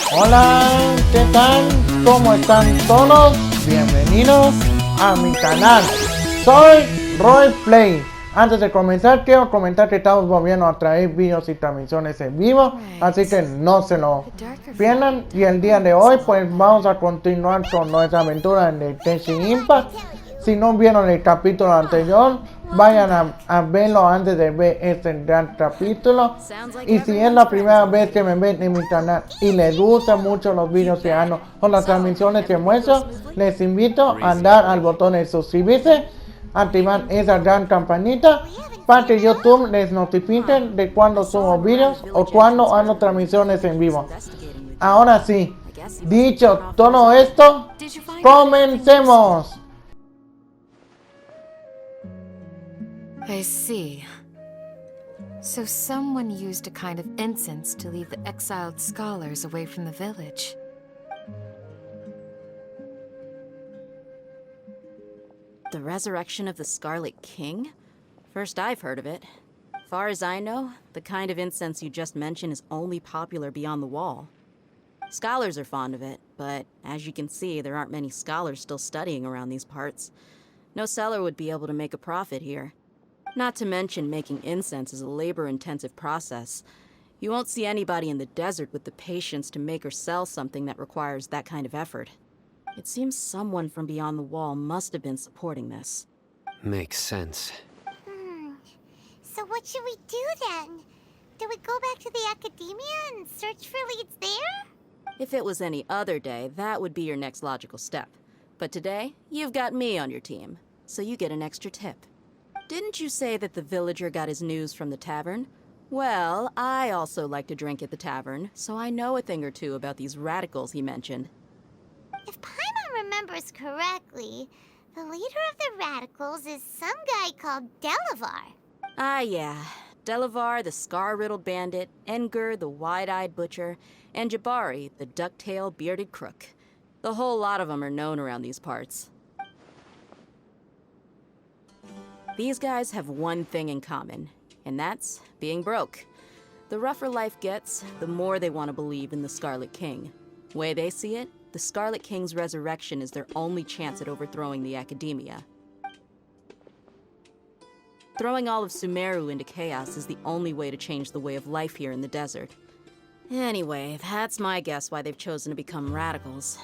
Hola, ¿qué tal? ¿Cómo están todos? Bienvenidos a mi canal. Soy RoyPlay. Antes de comenzar, quiero comentar que estamos volviendo a traer videos y transmisiones en vivo, así que no se lo pierdan. Y el día de hoy, pues vamos a continuar con nuestra aventura en el Genshin Impact. Si no vieron el capítulo anterior, vayan a verlo antes de ver este gran capítulo. Y si es la primera vez que me ven en mi canal y les gustan mucho los videos que hago o las transmisiones que muestro, les invito a dar al botón de suscribirse, activar esa gran campanita para que YouTube les notifique de cuando subo videos o cuando hago transmisiones en vivo. Ahora sí, dicho todo esto, comencemos. I see. So someone used a kind of incense to lead the exiled scholars away from the village. The resurrection of the Scarlet King? First I've heard of it. Far as I know, the kind of incense you just mentioned is only popular beyond the wall. Scholars are fond of it, but as you can see, there aren't many scholars still studying around these parts. No seller would be able to make a profit here. Not to mention, making incense is a labor-intensive process. You won't see anybody in the desert with the patience to make or sell something that requires that kind of effort. It seems someone from beyond the wall must have been supporting this. Makes sense. So what should we do then? Do we go back to the academia and search for leads there? If it was any other day, that would be your next logical step. But today, you've got me on your team, so you get an extra tip. Didn't you say that the villager got his news from the tavern? Well, I also like to drink at the tavern, so I know a thing or two about these radicals he mentioned. If Paimon remembers correctly, the leader of the radicals is some guy called Delavar. Ah, yeah. Delavar, the scar-riddled bandit, Enger, the wide-eyed butcher, and Jabari, the duck-tailed bearded crook. The whole lot of them are known around these parts. These guys have one thing in common, and that's being broke. The rougher life gets, the more they want to believe in the Scarlet King. Way they see it, the Scarlet King's resurrection is their only chance at overthrowing the academia. Throwing all of Sumeru into chaos is the only way to change the way of life here in the desert. Anyway, that's my guess why they've chosen to become radicals.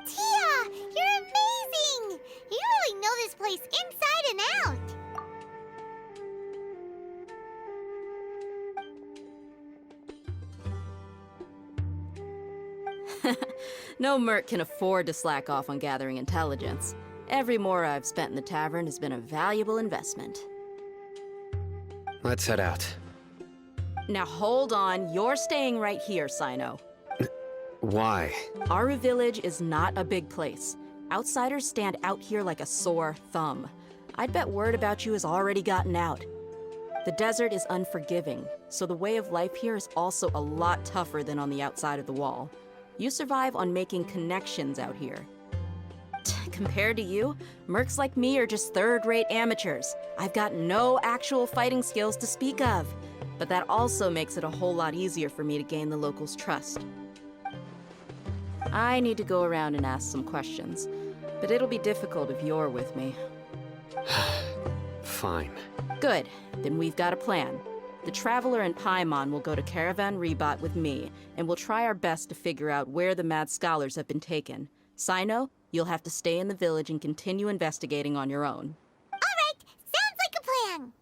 Tia, you're amazing! You really know this place inside and out. No merc can afford to slack off on gathering intelligence. Every mora I've spent in the tavern has been a valuable investment. Let's head out. Now hold on, you're staying right here, Sino. Why? Aru Village is not a big place. Outsiders stand out here like a sore thumb. I'd bet word about you has already gotten out. The desert is unforgiving, so the way of life here is also a lot tougher than on the outside of the wall. You survive on making connections out here. Compared to you, mercs like me are just third-rate amateurs. I've got no actual fighting skills to speak of, but that also makes it a whole lot easier for me to gain the locals' trust. I need to go around and ask some questions, but it'll be difficult if you're with me. Fine. Good, then we've got a plan. The Traveler and Paimon will go to Caravan Rebot with me, and we'll try our best to figure out where the mad scholars have been taken. Sino, you'll have to stay in the village and continue investigating on your own. All right, sounds like a plan.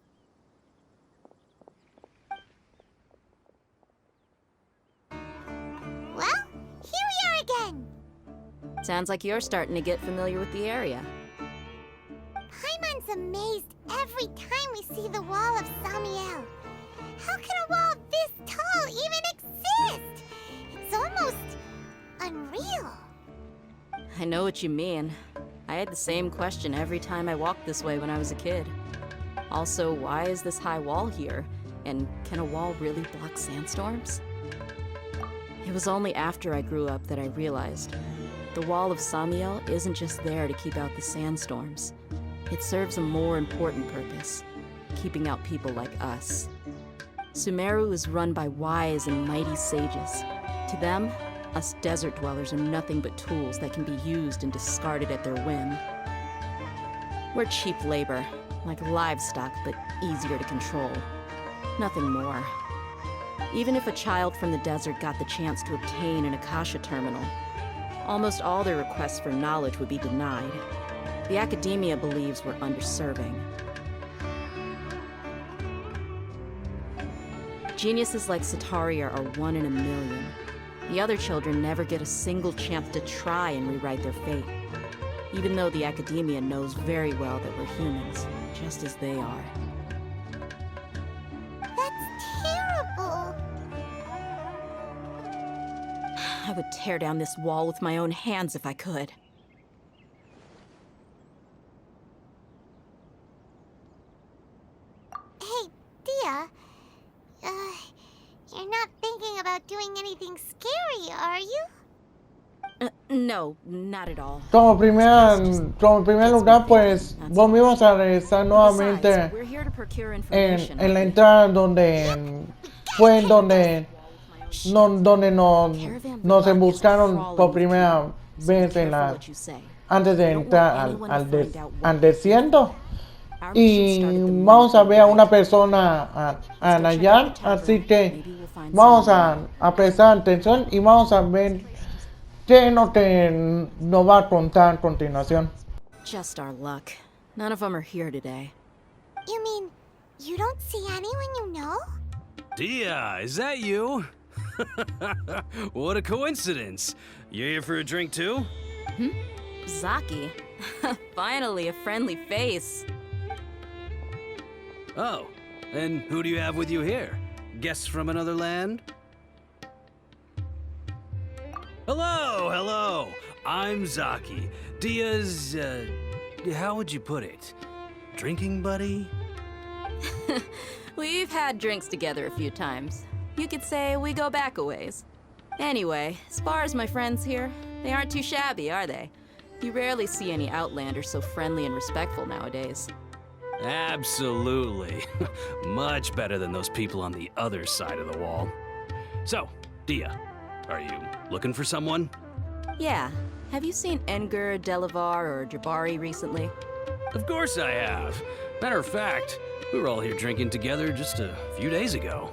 Well, here we are again. Sounds like you're starting to get familiar with the area. Paimon's amazed every time we see the wall of Samiel. How can a wall this tall even exist? It's almost unreal. I know what you mean. I had the same question every time I walked this way when I was a kid. Also, why is this high wall here? And can a wall really block sandstorms? It was only after I grew up that I realized the wall of Samiel isn't just there to keep out the sandstorms. It serves a more important purpose, keeping out people like us. Sumeru is run by wise and mighty sages. To them, Us desert dwellers are nothing but tools that can be used and discarded at their whim. We're cheap labor, like livestock, but easier to control. Nothing more. Even if a child from the desert got the chance to obtain an Akasha terminal, almost all their requests for knowledge would be denied. The academia believes we're underserving. Geniuses like Sataria are 1 in a million. The other children never get a single chance to try and rewrite their fate, even though the academia knows very well that we're humans, just as they are. That's terrible. I would tear down this wall with my own hands if I could. Hey, Dia. You're not thinking about doing anything scary, are you? No, not at all. Como primer lugar, pues volvimos a regresar nuevamente Besides, we're here to procure information. en la entrada donde fue donde nos emboscaron por primera vez antes de entrar al desierto. Y vamos a ver a una persona a hallar, así que vamos a prestar atención y vamos a ver qué nos va a contar a continuación. Just our luck. None of them are here today. You mean you don't see anyone you know? Dia, is that you? What a coincidence. You here for a drink too? Zaki. Finally, a friendly face. Oh, and who do you have with you here? Guests from another land? Hello. I'm Zaki. Dia's, how would you put it? Drinking buddy? We've had drinks together a few times. You could say we go back a ways. Anyway, as far as my friends here, they aren't too shabby, are they? You rarely see any outlanders so friendly and respectful nowadays. Absolutely. Much better than those people on the other side of the wall. So, Dia, are you looking for someone? Yeah. Have you seen Enger, Delavar, or Jabari recently? Of course I have. Matter of fact, we were all here drinking together just a few days ago.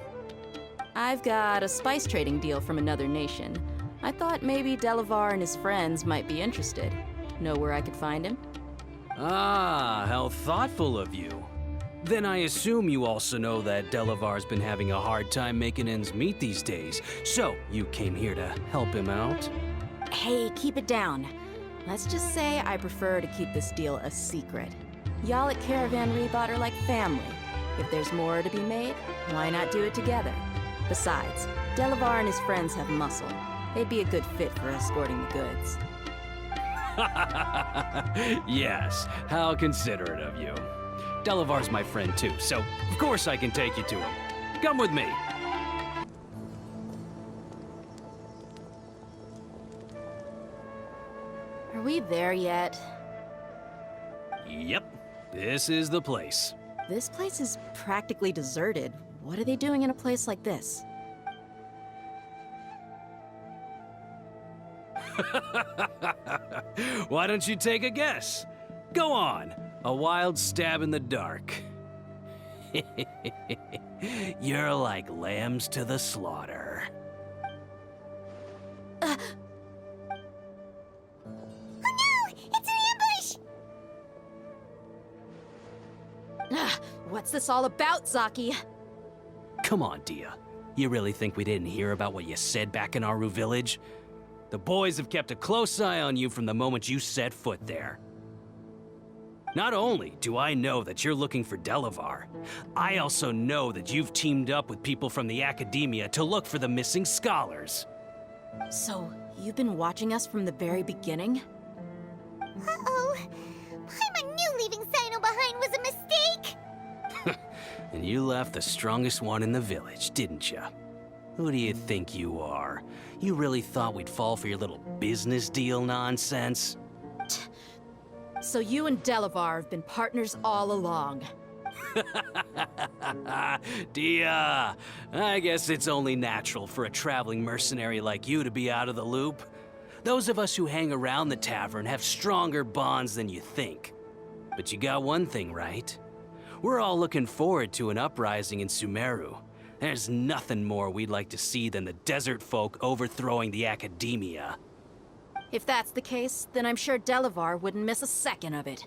I've got a spice trading deal from another nation. I thought maybe Delavar and his friends might be interested. Know where I could find him? Ah, how thoughtful of you. Then I assume you also know that Delavar's been having a hard time making ends meet these days, so you came here to help him out? Hey, keep it down. Let's just say I prefer to keep this deal a secret. Y'all at Caravan Rebot are like family. If there's more to be made, why not do it together? Besides, Delavar and his friends have muscle. They'd be a good fit for escorting the goods. Yes, how considerate of you. Delavar's my friend too, so of course I can take you to him. Come with me. Are we there yet? Yep, this is the place. This place is practically deserted. What are they doing in a place like this? Why don't you take a guess? Go on, a wild stab in the dark. You're like lambs to the slaughter. Oh no! It's an ambush! What's this all about, Zaki? Come on, Dia. You really think we didn't hear about what you said back in Aru village? The boys have kept a close eye on you from the moment you set foot there. Not only do I know that you're looking for Delavar, I also know that you've teamed up with people from the academia to look for the missing scholars. So, you've been watching us from the very beginning? Uh-oh. Paimon knew leaving Sino behind was a mistake! And you left the strongest one in the village, didn't you? Who do you think you are? You really thought we'd fall for your little business deal nonsense? So you and Delavar have been partners all along. Dia, I guess it's only natural for a traveling mercenary like you to be out of the loop. Those of us who hang around the tavern have stronger bonds than you think. But you got one thing right. We're all looking forward to an uprising in Sumeru. There's nothing more we'd like to see than the desert folk overthrowing the academia. If that's the case, then I'm sure Delavar wouldn't miss a second of it.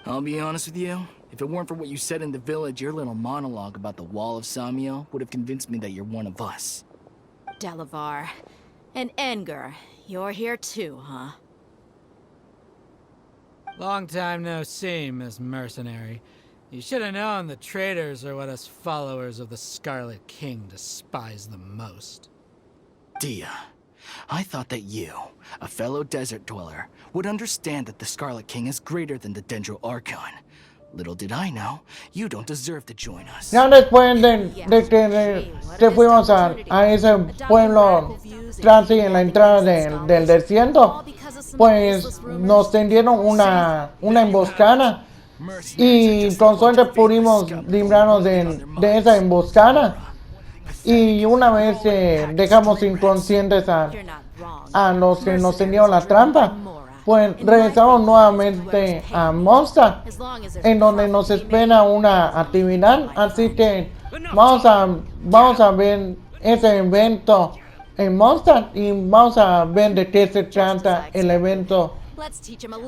I'll be honest with you. If it weren't for what you said in the village, your little monologue about the Wall of Samiel would have convinced me that you're one of us. Delavar. And Enger, you're here too, huh? Long time no see, Miss Mercenary. You should have known the traitors are what us followers of the Scarlet King despise the most. Dia, I thought that you, a fellow desert dweller, would understand that the Scarlet King is greater than the Dendro Archon. Little did I know, you don't deserve to join us. Ya después de que fuimos a ese pueblo casi en la entrada del desierto, pues nos tendieron una emboscada. Y con suerte pudimos librarnos de esa emboscada. Y una vez dejamos inconscientes a los que nos tendieron la trampa, pues regresamos nuevamente a Monster, en donde nos espera una actividad. Así que vamos a ver ese evento en Monster y vamos a ver de qué se trata el evento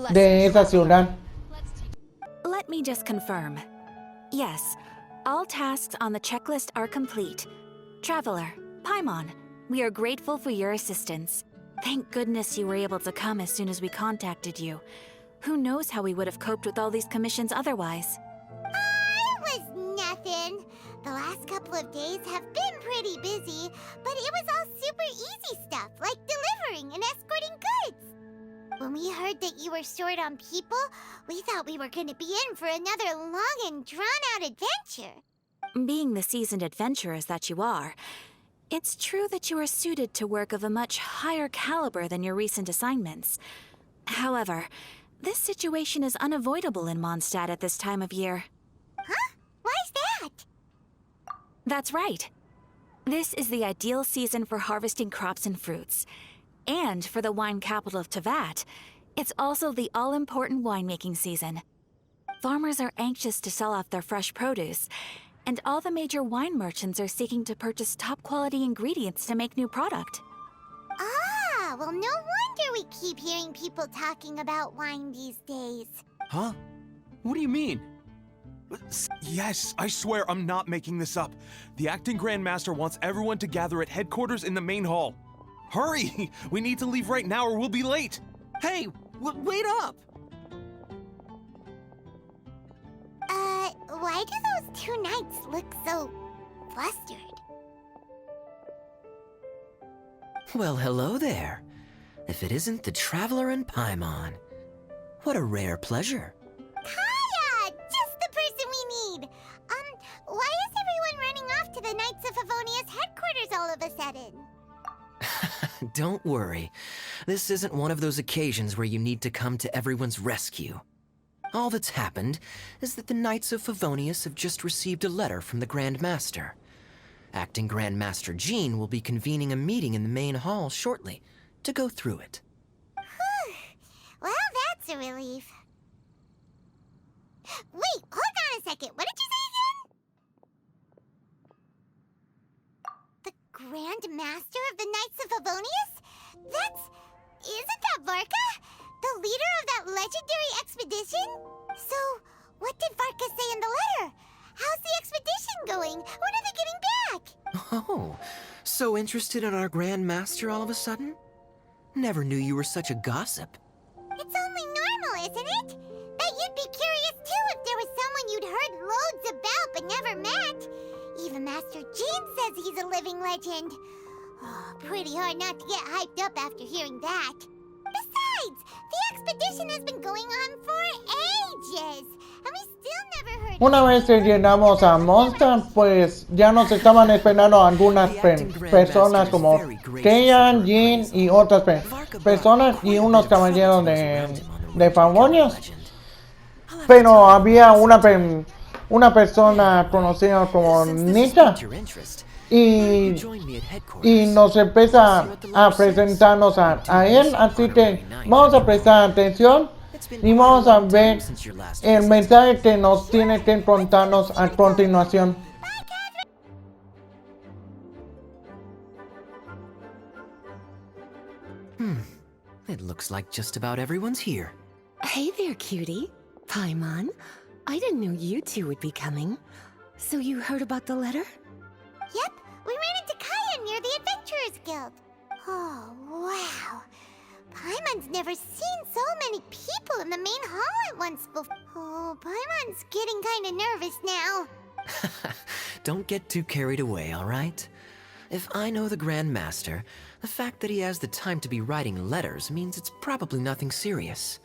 de esa ciudad. Let me just confirm. Yes, all tasks on the checklist are complete. Traveler, Paimon, we are grateful for your assistance. Thank goodness you were able to come as soon as we contacted you. Who knows how we would have coped with all these commissions otherwise? It was nothing. The last couple of days have been pretty busy, but it was all super easy stuff, like delivering and escorting goods. When we heard that you were short on people, we thought we were going to be in for another long and drawn-out adventure. Being the seasoned adventurers that you are, it's true that you are suited to work of a much higher caliber than your recent assignments. However, this situation is unavoidable in Mondstadt at this time of year. Huh? Why's that? That's right. This is the ideal season for harvesting crops and fruits. And for the wine capital of Teyvat, it's also the all-important winemaking season. Farmers are anxious to sell off their fresh produce, and all the major wine merchants are seeking to purchase top-quality ingredients to make new product. Ah, well, no wonder we keep hearing people talking about wine these days. Huh? What do you mean? Yes, I swear I'm not making this up. The acting Grand Master wants everyone to gather at headquarters in the main hall. Hurry! We need to leave right now or we'll be late! Hey, wait up! Why do those two knights look so flustered? Well, hello there. If it isn't the Traveler and Paimon. What a rare pleasure. Kaya! Just the person we need! Why is everyone running off to the Knights of Favonia's headquarters all of a sudden? Don't worry. This isn't one of those occasions where you need to come to everyone's rescue. All that's happened is that the Knights of Favonius have just received a letter from the Grand Master. Acting Grand Master Jean will be convening a meeting in the main hall shortly to go through it. Well, that's a relief. Wait, hold on a second. What did you say again? The Grand Master of the Knights of Favonius? Isn't that Varka? The leader of that legendary expedition? So, what did Varka say in the letter? How's the expedition going? When are they getting back? Oh, so interested in our Grand Master all of a sudden? Never knew you were such a gossip. It's only normal, isn't it? That you'd be curious too if there was someone you'd heard loads about but never met. Even Master Jean says he's a living legend. Oh, pretty hard not to get hyped up after hearing that. Besides, the expedition has been going on for ages, and we still never heard. Una vez que llegamos a Monster, pues ya nos estaban esperando algunas personas como Keyan, Jean y otras personas y unos caballeros de Favonius. Pero había una persona conocida como Since this has Mika, piqued your interest, why don't you join me at headquarters? y nos empieza a presentarnos a él, así que vamos a prestar atención y vamos a ver el mensaje que nos tiene que contarnos a continuación. It looks like just about everyone's here. Hey there, cutie. Paimon. I didn't know you two would be coming. So you heard about the letter? Yep, we ran into Kaya near the Adventurers Guild. Oh, wow. Paimon's never seen so many people in the main hall at once before. Oh, Paimon's getting kinda nervous now. Don't get too carried away, all right? If I know the Grand Master, the fact that he has the time to be writing letters means it's probably nothing serious.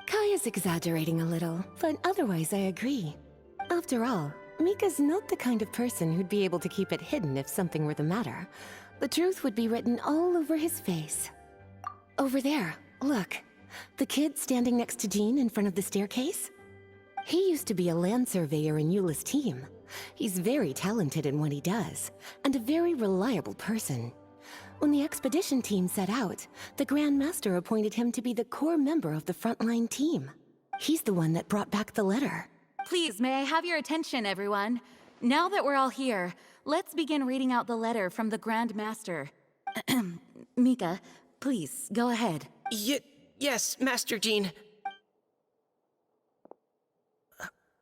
Kaya's exaggerating a little, but otherwise I agree. After all, Mika's not the kind of person who'd be able to keep it hidden if something were the matter. The truth would be written all over his face. Over there, look. The kid standing next to Jean in front of the staircase? He used to be a land surveyor in Eula's team. He's very talented in what he does, and a very reliable person. When the expedition team set out, the Grand Master appointed him to be the core member of the frontline team. He's the one that brought back the letter. Please, may I have your attention, everyone? Now that we're all here, let's begin reading out the letter from the Grand Master. Mika, please, go ahead. Yes, Master Jean.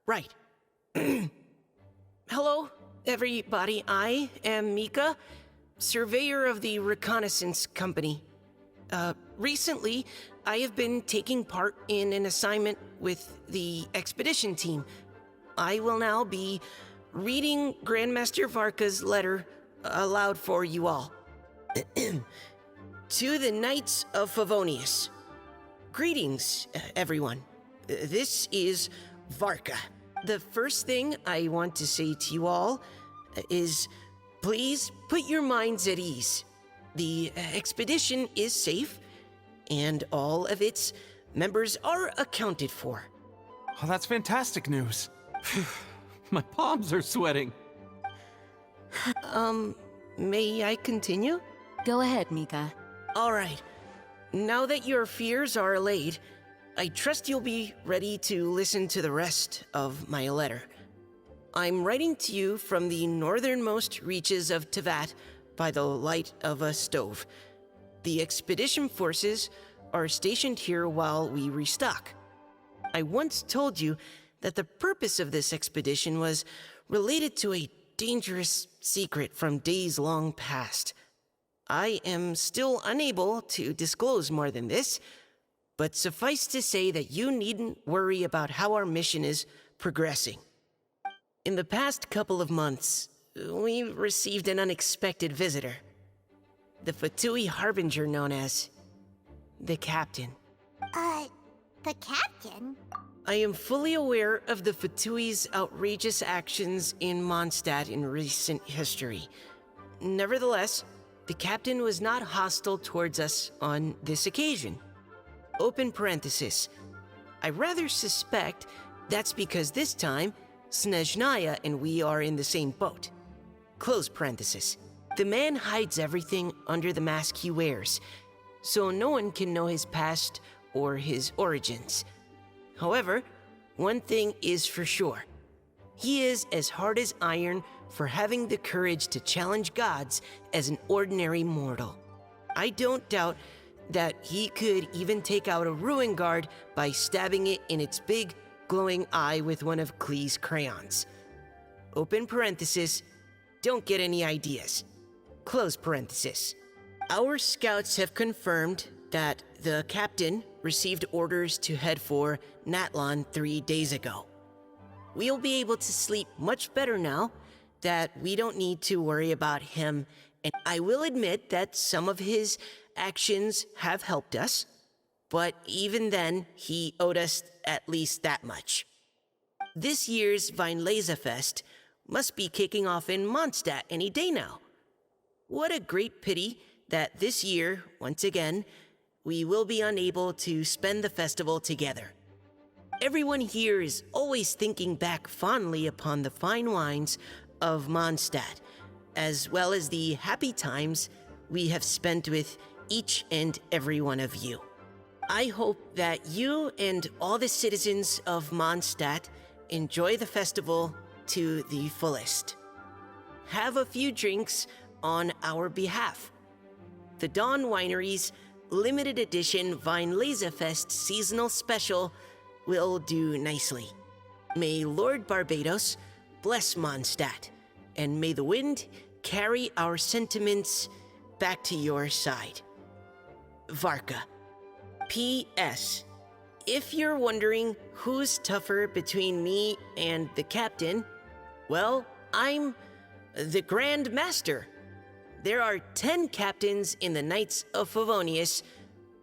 Right. Hello, everybody. I am Mika, surveyor of the Reconnaissance Company. Recently, I have been taking part in an assignment with the expedition team. I will now be reading Grandmaster Varka's letter aloud for you all. To the Knights of Favonius. Greetings, everyone. This is Varka. The first thing I want to say to you all is please put your minds at ease. The expedition is safe, and all of its members are accounted for. Oh, that's fantastic news. My palms are sweating. May I continue? Go ahead, Mika. All right. Now that your fears are allayed, I trust you'll be ready to listen to the rest of my letter. I'm writing to you from the northernmost reaches of Tevat by the light of a stove. The expedition forces are stationed here while we restock. I once told you that the purpose of this expedition was related to a dangerous secret from days long past. I am still unable to disclose more than this, but suffice to say that you needn't worry about how our mission is progressing. In the past couple of months, we received an unexpected visitor. The Fatui Harbinger known as the Captain. The Captain? I am fully aware of the Fatui's outrageous actions in Mondstadt in recent history. Nevertheless, the Captain was not hostile towards us on this occasion. Open parenthesis. I rather suspect that's because this time, Snezhnaya and we are in the same boat. Close parenthesis. The man hides everything under the mask he wears, so no one can know his past or his origins. However, one thing is for sure. He is as hard as iron for having the courage to challenge gods as an ordinary mortal. I don't doubt that he could even take out a ruin guard by stabbing it in its big, glowing eye with one of Klee's crayons. Open parenthesis, don't get any ideas. Close parenthesis. Our scouts have confirmed that the captain received orders to head for Natlan 3 days ago. We'll be able to sleep much better now that we don't need to worry about him, and I will admit that some of his actions have helped us, but even then, he owed us at least that much. This year's Weinlesefest must be kicking off in Mondstadt any day now. What a great pity that this year, once again, we will be unable to spend the festival together. everyone here is always thinking back fondly upon the fine wines of Mondstadt, as well as the happy times we have spent with each and every one of you. I hope that you and all the citizens of Mondstadt enjoy the festival to the fullest. Have a few drinks on our behalf. The Dawn Winery's limited edition Weinlesefest seasonal special will do nicely. May Lord Barbados bless Mondstadt, and may the wind carry our sentiments back to your side. Varka. P.S. If you're wondering who's tougher between me and the captain, well, I'm the Grand Master. There are 10 captains in the Knights of Favonius,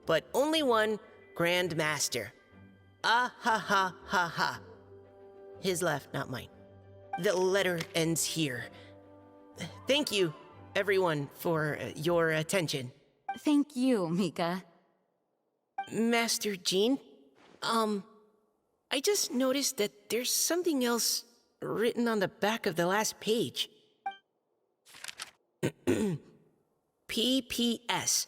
but only one Grand Master. Ah ha ha ha ha. His laugh, not mine. The letter ends here. Thank you, everyone, for your attention. Thank you, Mika. Master Jean, I just noticed that there's something else written on the back of the last page. P.P.S.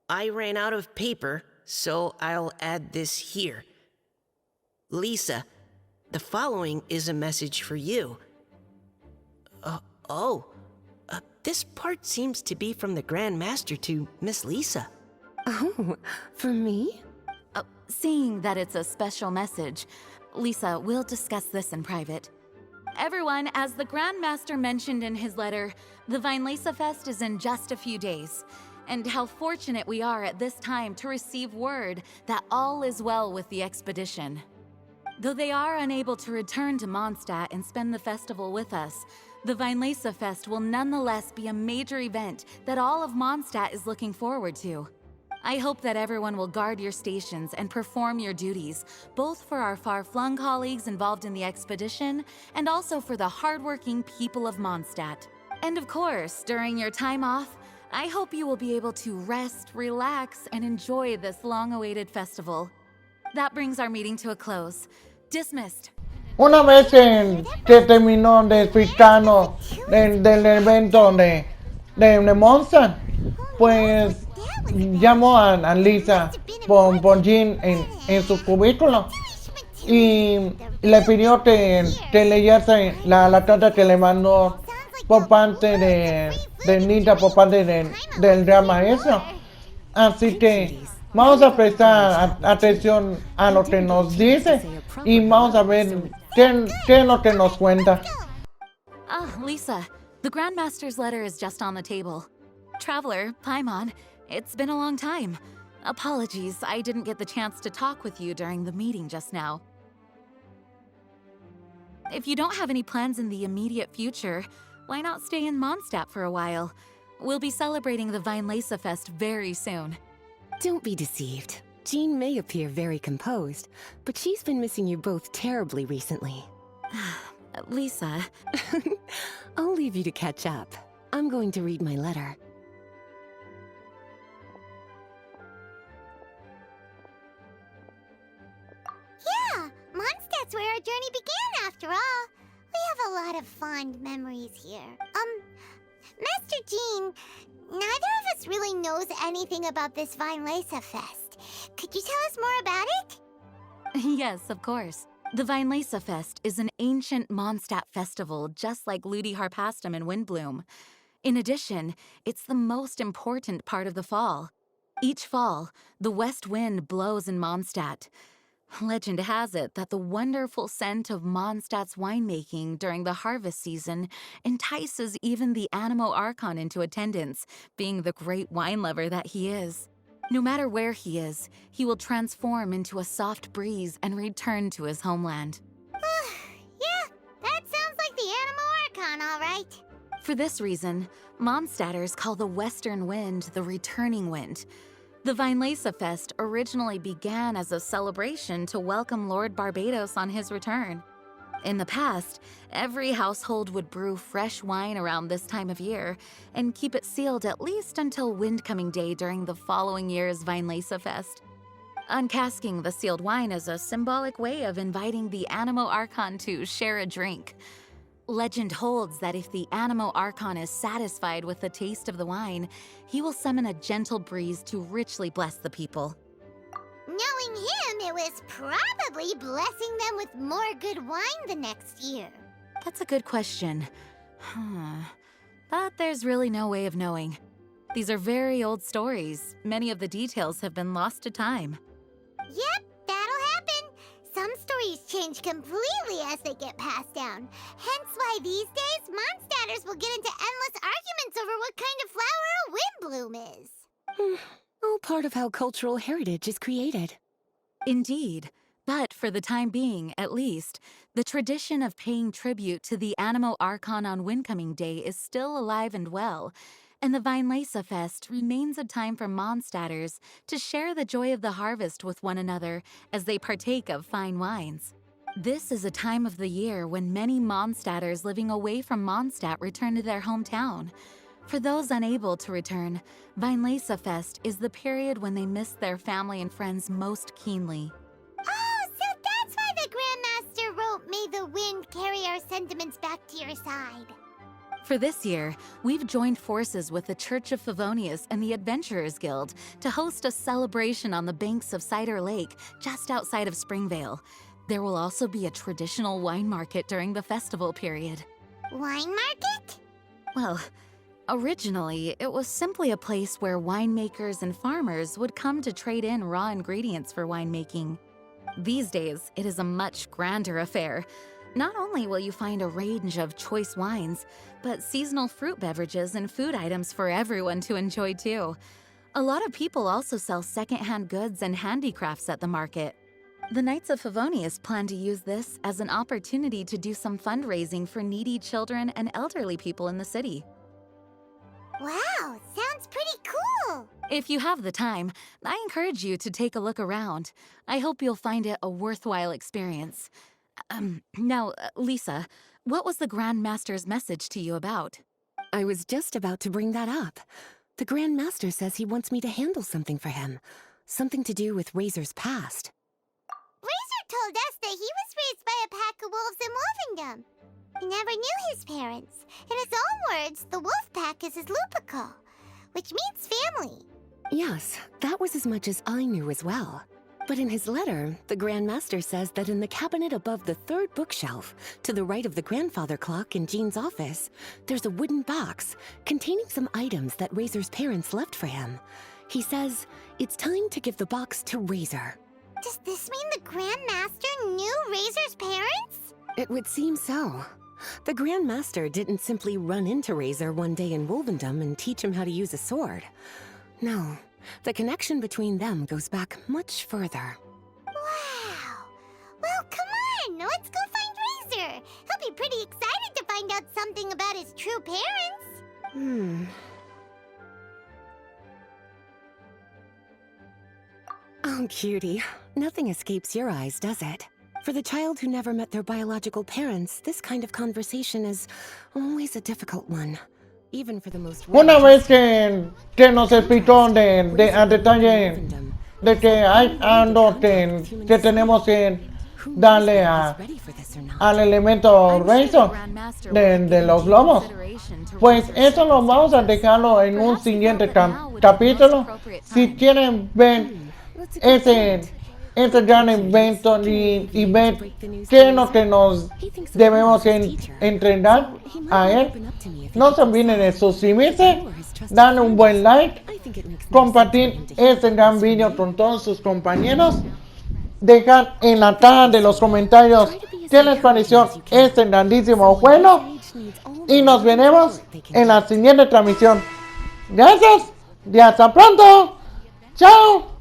I ran out of paper, so I'll add this here. Lisa, the following is a message for you. This part seems to be from the Grand Master to Miss Lisa. Oh, for me? Seeing that it's a special message, Lisa, we'll discuss this in private. Everyone, as the Grand Master mentioned in his letter, the Weinlesefest is in just a few days. And how fortunate we are at this time to receive word that all is well with the expedition. Though they are unable to return to Mondstadt and spend the festival with us, the Weinlesefest will nonetheless be a major event that all of Mondstadt is looking forward to. I hope that everyone will guard your stations and perform your duties, both for our far-flung colleagues involved in the expedition and also for the hardworking people of Mondstadt. And of course, during your time off, I hope you will be able to rest, relax, and enjoy this long-awaited festival. That brings our meeting to a close. Dismissed. Una vez que terminó de explicarnos del evento de Monster, pues llamó a Lisa por Jean en su cubículo y le pidió que leyese la carta que le mandó por parte de Nita, por parte del gran maestro. Así que vamos a prestar atención a lo que nos dice y vamos a ver qué es lo que nos cuenta. Lisa, the Grand Master's letter is just on the table. Traveler, Paimon, it's been a long time. Apologies, I didn't get the chance to talk with you during the meeting just now. If you don't have any plans in the immediate future, why not stay in Mondstadt for a while? We'll be celebrating the Weinlesefest very soon. Don't be deceived. Jean may appear very composed, but she's been missing you both terribly recently. Lisa... I'll leave you to catch up. I'm going to read my letter. Yeah, Mondstadt's where our journey began after all. We have a lot of fond memories here. Master Jean, neither of us really knows anything about this Weinlesefest. Could you tell us more about it? Yes, of course. The Weinlesefest is an ancient Mondstadt festival just like Ludi Harpastum and Windbloom. In addition, it's the most important part of the fall. Each fall, the west wind blows in Mondstadt. Legend has it that the wonderful scent of Mondstadt's winemaking during the harvest season entices even the Animo Archon into attendance, being the great wine lover that he is. No matter where he is, he will transform into a soft breeze and return to his homeland. Yeah, that sounds like the Animo Archon, all right. For this reason, Mondstadters call the western wind the returning wind. The Weinlesefest originally began as a celebration to welcome Lord Barbados on his return. In the past, every household would brew fresh wine around this time of year and keep it sealed at least until Windcoming Day during the following year's Weinlesefest. Uncasking the sealed wine is a symbolic way of inviting the Animo Archon to share a drink. Legend holds that if the Animo Archon is satisfied with the taste of the wine, he will summon a gentle breeze to richly bless the people. Knowing him, it was probably blessing them with more good wine the next year. That's a good question. But there's really no way of knowing. These are very old stories. Many of the details have been lost to time. Yep, that'll happen. Some stories change completely as they get passed down. Hence why these days, Mondstadters will get into endless arguments over what kind of flower a windbloom is. All part of how cultural heritage is created. Indeed. But for the time being, at least, the tradition of paying tribute to the Animo Archon on Windcoming Day is still alive and well, and the Weinlese Fest remains a time for Mondstadters to share the joy of the harvest with one another as they partake of fine wines. This is a time of the year when many Mondstadters living away from Mondstadt return to their hometown. For those unable to return, Weinlese Fest is the period when they miss their family and friends most keenly. Oh, so that's why the Grandmaster wrote, "May the wind carry our sentiments back to your side." For this year, we've joined forces with the Church of Favonius and the Adventurers Guild to host a celebration on the banks of Cider Lake, just outside of Springvale. There will also be a traditional wine market during the festival period. Wine market? Well, originally, it was simply a place where winemakers and farmers would come to trade in raw ingredients for winemaking. These days, it is a much grander affair. Not only will you find a range of choice wines, but seasonal fruit beverages and food items for everyone to enjoy too. A lot of people also sell secondhand goods and handicrafts at the market. The Knights of Favonius plan to use this as an opportunity to do some fundraising for needy children and elderly people in the city. Wow, sounds pretty cool! If you have the time, I encourage you to take a look around. I hope you'll find it a worthwhile experience. Now, Lisa, what was the Grand Master's message to you about? I was just about to bring that up. The Grand Master says he wants me to handle something for him. Something to do with Razor's past. Razor told us that he was raised by a pack of wolves in Wolvendom. He never knew his parents. In his own words, the wolf pack is his lupical, which means family. Yes, that was as much as I knew as well. But in his letter, the Grand Master says that in the cabinet above the third bookshelf, to the right of the grandfather clock in Jean's office, there's a wooden box containing some items that Razor's parents left for him. He says it's time to give the box to Razor. Does this mean the Grand Master knew Razor's parents? It would seem so. The Grand Master didn't simply run into Razor one day in Wolvendom and teach him how to use a sword. No, the connection between them goes back much further. Wow! Well, come on! Let's go find Razor! He'll be pretty excited to find out something about his true parents! Oh, cutie. Nothing escapes your eyes, does it? For the child who never met their biological parents, this kind of conversation is always a difficult one. Even for the most... Una vez que nos explicó a detalle de que hay algo que tenemos que darle al elemento Razor de los lomos, pues eso lo vamos a dejarlo en un siguiente capítulo. Si quieren ver ese gran evento y ver qué es lo que nos debemos entrenar a él, no se olviden de suscribirse, darle un buen like, compartir este gran video con todos sus compañeros, dejar en la caja de los comentarios qué les pareció este grandísimo juego y nos veremos en la siguiente transmisión. Gracias y hasta pronto. Chao.